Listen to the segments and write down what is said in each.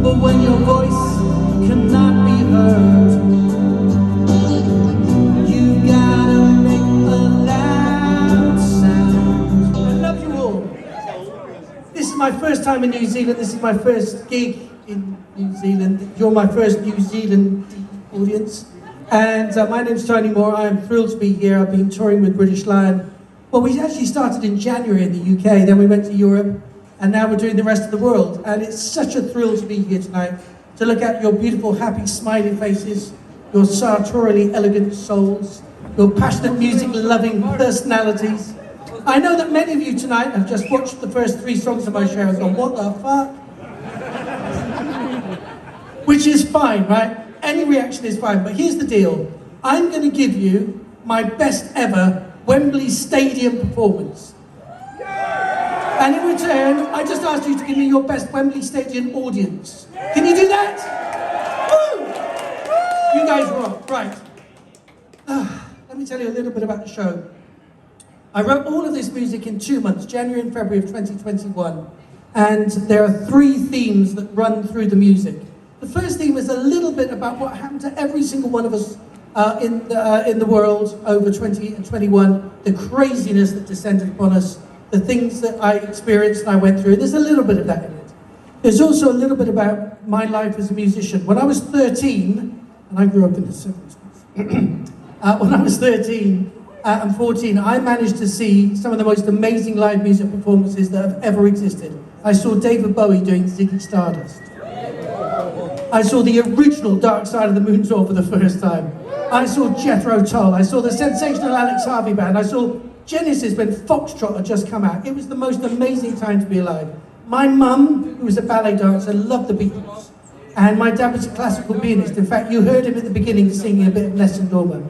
but when your voice cannot be heard, you gotta make a loud sound. I love you all. This is my first time in New Zealand. This is my first gig in New Zealand. You're my first New Zealand audience. And my name's Tony Moore. I'm thrilled to be here. I've been touring with British Lion. Well, we actually started in January in the UK, then we went to Europe, and now we're doing the rest of the world. And it's such a thrill to be here tonight, to look at your beautiful, happy, smiling faces, your sartorially elegant souls, your passionate music-loving personalities. I know that many of you tonight have just watched the first 3 songs of my show and gone, what the fuck? Which is fine, right? Any reaction is fine, but here's the deal. I'm going to give you my best ever Wembley Stadium performance. And in return, I just asked you to give me your best Wembley Stadium audience. Can you do that? Woo! You guys rock, right. Let me tell you a little bit about the show. I wrote all of this music in 2 months, January and February of 2021. And there are 3 themes that run through the music. The first theme is a little bit about what happened to every single one of us in the world over 20 and 21, the craziness that descended upon us, the things that I experienced and I went through. There's a little bit of that in it. There's also a little bit about my life as a musician. When I was 13, and I grew up in the 70s, when I was 13 and 14, I managed to see some of the most amazing live music performances that have ever existed. I saw David Bowie doing Ziggy Stardust. I saw the original Dark Side of the Moon tour for the first time. I saw Jethro Tull. I saw the sensational Alex Harvey band. I saw Genesis when Foxtrot had just come out. It was the most amazing time to be alive. My mum, who was a ballet dancer, loved the Beatles. And my dad was a classical pianist. In fact, you heard him at the beginning singing a bit of Nessun Dorma.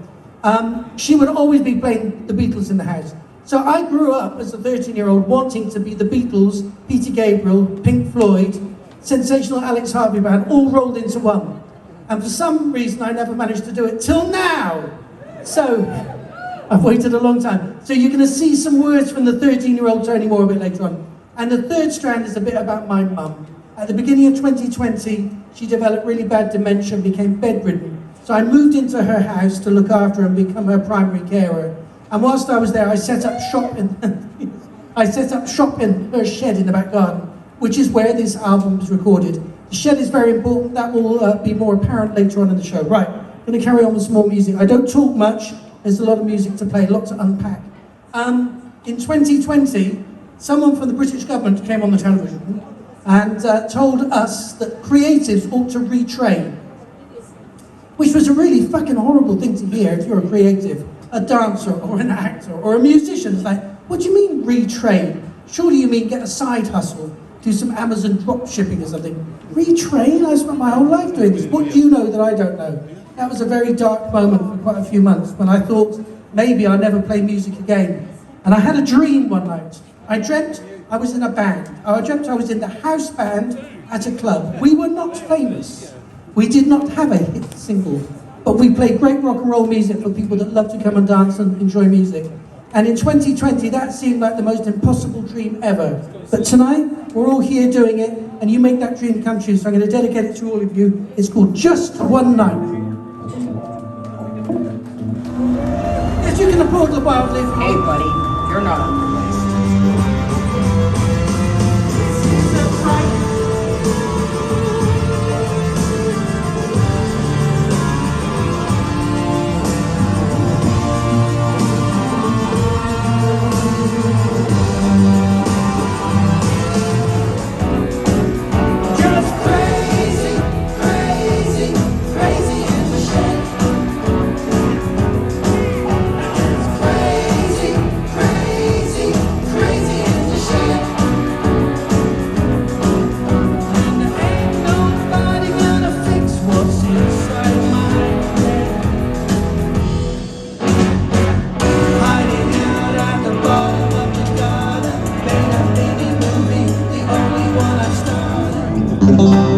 She would always be playing the Beatles in the house. So I grew up as a 13-year-old wanting to be the Beatles, Peter Gabriel, Pink Floyd, sensational Alex Harvey band, all rolled into one. And for some reason, I never managed to do it till now. So I've waited a long time. So you're going to see some words from the 13-year-old Tony Moore a bit later on. And the third strand is a bit about my mum. At the beginning of 2020, she developed really bad dementia and became bedridden. So I moved into her house to look after her and become her primary carer. And whilst I was there, I set up shop in her shed in the back garden, which is where this album was recorded. The shed is very important. That will be more apparent later on in the show. Right, I'm going to carry on with some more music. I don't talk much. There's a lot of music to play, a lot to unpack. In 2020, someone from the British government came on the television and told us that creatives ought to retrain, which was a really fucking horrible thing to hear if you're a creative, a dancer or an actor or a musician. It's like, what do you mean retrain? Surely you mean get a side hustle, do some Amazon drop shipping or something. Retrain? I spent my whole life doing this. What do you know that I don't know? That was a very dark moment for quite a few months when I thought maybe I'll never play music again. And I had a dream one night. I dreamt I was in a band. I dreamt I was in the house band at a club. We were not famous. We did not have a hit single, but we played great rock and roll music for people that love to come and dance and enjoy music. And in 2020, that seemed like the most impossible dream ever. But tonight, we're all here doing it, and you make that dream come true, so I'm going to dedicate it to all of you. It's called Just One Night. Yes, you can applaud the wildly. Hey, buddy, you're not on the list. The only one I've started.